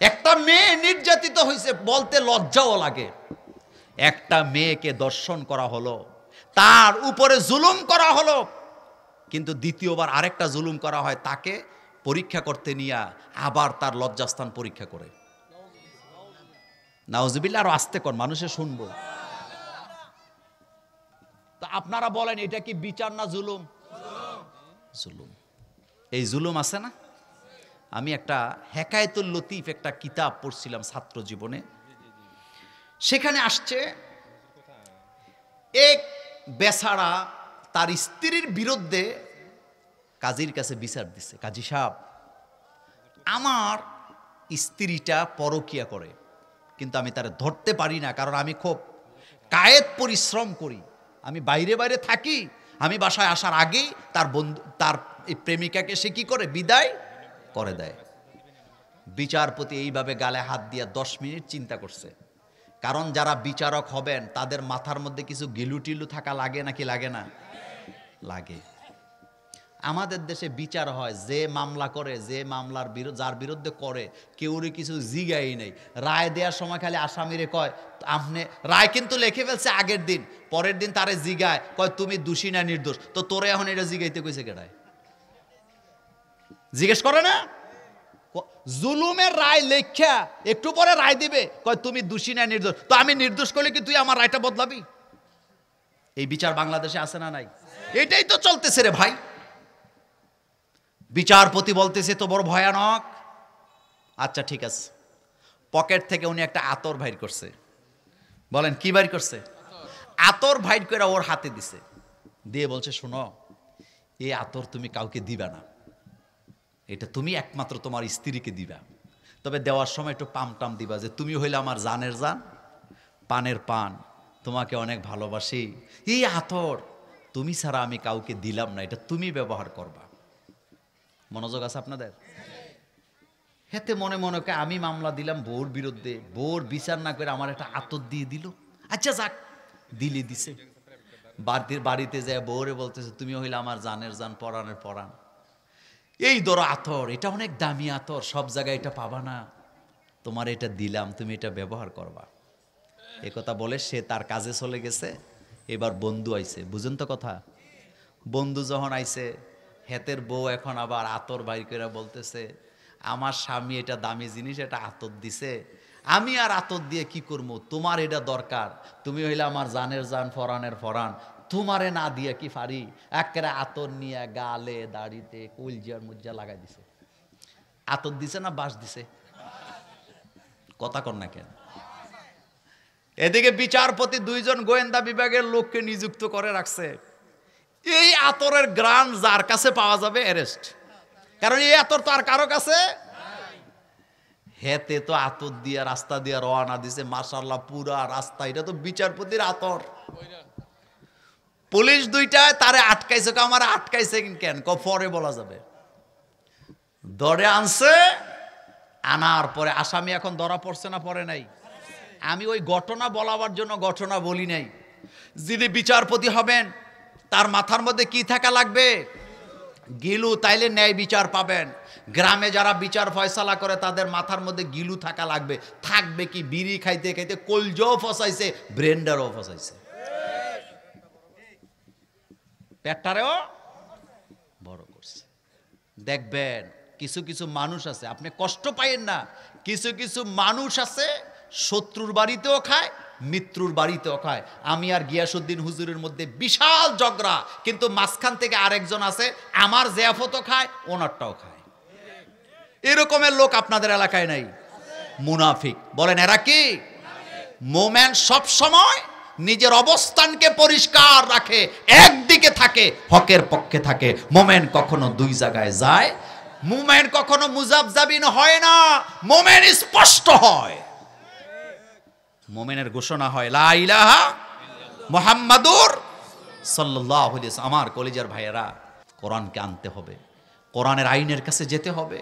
একটা মেয়ে নির্যাতিত হয়েছে বলতে লজ্জাও লাগে। একটা মেয়েকে দর্শন করা হলো, তার উপরে জুলুম করা হলো, কিন্তু দ্বিতীয়বার আরেকটা জুলুম করা হয়, তাকে পরীক্ষা করতে নিয়ে আবার তার লজ্জাস্থান পরীক্ষা করে। নাউজুবিল্লাহ, আরো আস্তে কর, মানুষে শুনবো। তা আপনারা বলেন এটা কি বিচার না জুলুম? জুলুম। এই জুলুম আছে না? আমি একটা হেকায়েতুল লতিফ একটা কিতাব পড়ছিলাম ছাত্র জীবনে, সেখানে আসছে এক বেচারা তার স্ত্রীর বিরুদ্ধে কাজীর কাছে বিচার দিচ্ছে, কাজী সাহেব, আমার স্ত্রীটা পরকিয়া করে, কিন্তু আমি তারে ধরতে পারি না, কারণ আমি খুব কায়েত পরিশ্রম করি, আমি বাইরে বাইরে থাকি, আমি বাসায় আসার আগেই তার বন্ধু, তার এই প্রেমিকাকে সে কি করে, বিদায় করে দেয়। বিচারপতি এইভাবে গালে হাত দিয়ে 10 মিনিট চিন্তা করছে, কারণ যারা বিচারক হবেন তাদের মাথার মধ্যে কিছু গিলুটিলু থাকা লাগে নাকি লাগে না? লাগে। আমাদের দেশে বিচার হয়, যে মামলা করে, যে মামলার যার বিরুদ্ধে করে, কেউরই কিছু জিগাই নেই। রায় দেওয়ার সময় খালি আসামিরে কয় আপনি, রায় কিন্তু লিখে ফেলছে আগের দিন, পরের দিন তারে জিগায়, কয় তুমি দোষী না নির্দোষ, তো তোরে এখন এটা জিগাইতে কইছে কেডায়? জিজ্ঞেস করে না? জুলুমের রায় লেখা একটু পরে রায় দিবে, কয় তুমি দোষী না নির্দোষ, তো আমি নির্দোষ করলে কি তুই আমার রায়টা বদলাবি? এই বিচার বাংলাদেশে আছে না নাই? এটাই তো চলতেছে রে ভাই। বিচারপতি বলতেছে তো বড় ভয়ানক। আচ্ছা ঠিক আছে, পকেট থেকে উনি একটা আতর বাইর করছে। বলেন কি বাইর করছে? আতর বাইর করে ওর হাতে দিছে, দিয়ে বলছে শোনো, এই আতর তুমি কাউকে দিবা না, এটা তুমি একমাত্র তোমার স্ত্রীকে দিবা, তবে দেওয়ার সময় একটু পাম টাম দিবা, যে তুমি হইলে আমার জানের জান, পানের পান, তোমাকে অনেক ভালোবাসি, এই আতর তুমি ছাড়া আমি কাউকে দিলাম না, এটা তুমি ব্যবহার করবা। মনোযোগ আছে আপনাদের? হেতে মনে মনে আমি মামলা দিলাম বউর বিরুদ্ধে, বউর বিচার না করে আমার একটা আতর দিয়ে দিল। আচ্ছা যাক, দিলে দিছে। বাড়িতে যায় বউরে বলতেছে তুমি হইলে আমার জানের জান, পরাণের পরাণ, এই ধরো আতর, এটা অনেক দামি আতর, সব জায়গায় এটা পাবা না, তোমার এটা দিলাম, তুমি এটা ব্যবহার করবা। এ কথা বলে সে তার কাজে চলে গেছে। এবার বন্ধু আইছে, বুঝুন তো কথা। বন্ধু যখন আইছে, হেতের বউ এখন আবার আতর বাইর করে বলতেছে আমার স্বামী এটা দামি জিনিস, এটা আতর দিছে, আমি আর আতর দিয়ে কি করবো, তোমার এটা দরকার, তুমি হইলে আমার জানের জান, ফরানের ফরান, তোমারে না দিয়ে কি পারি। একেবারে আতর নিয়ে গালে, দাড়িতে, কলজিয়ার মধ্যে লাগাই দিছে। আতর দিছে না বাস দিছে? কথা কর না কেন? এদিকে বিচারপতি 2 জন গোয়েন্দা বিভাগের লোককে নিযুক্ত করে রাখছে। এই আতরের গ্রান যার কাছে পাওয়া যাবে অ্যারেস্ট, কারণ এই আতর তো আর কারো কাছে। হেতে তো আতর দিয়ে রাস্তা দিয়ে রওনা দিছে, মাশাআল্লাহ পুরা রাস্তা, এটা তো বিচারপতির আতর। পুলিশ 2টায় তারে আটকাইছে, আমার আটকাইছে কেন, পরে বলা যাবে। ধরে আনছে, আনার পরে আসামি এখন ধরা পড়ছে না পড়ে নাই? আমি ওই ঘটনা বলাবার জন্য ঘটনা বলি নাই। যিনি বিচারপতি হবেন তার মাথার মধ্যে কি থাকা লাগবে? গিলু, তাইলে ন্যায় বিচার পাবেন। গ্রামে যারা বিচার ফয়সালা করে তাদের মাথার মধ্যে গিলু থাকা লাগবে। থাকবে কি, বিড়ি খাইতে খাইতে কলজও ফসাইছে, ব্রেন্ডারও ফসাইছে, পেটটারেও বড় করছে। দেখবেন কিছু কিছু মানুষ আছে, আপনি কষ্ট পাইয়েন না, কিছু কিছু মানুষ আছে শত্রুর বাড়িতেও খায়, মিত্রুর বাড়িতেও খায়। আমি আর গিয়াসউদ্দিন হুজুরের মধ্যে বিশাল ঝগড়া, কিন্তু মাঝখান থেকে আরেকজন আছে, আমার জিয়াফতও খায়, ওনারটাও খায়। এরকমের লোক আপনাদের এলাকায় নাই? মুনাফিক। বলেন এরা কি? মোমেন সব সময় নিজের অবস্থানকে পরিষ্কার রাখে, একদিকে থাকে, হকের পক্ষে থাকে। মোমেন কখনো 2 জায়গায় যায়, মোমেন কখনো মুজাবজাবিন হয় না, মোমেন স্পষ্ট হয়। মোমেনের ঘোষণা হয় লা ইলাহা মুহাম্মাদুর সাল্লাল্লাহু আলাইহি ওয়াসাল্লাম। আমার কলিজার ভাইয়েরা, কোরআনকে আনতে হবে, কোরআনের আইনের কাছে যেতে হবে।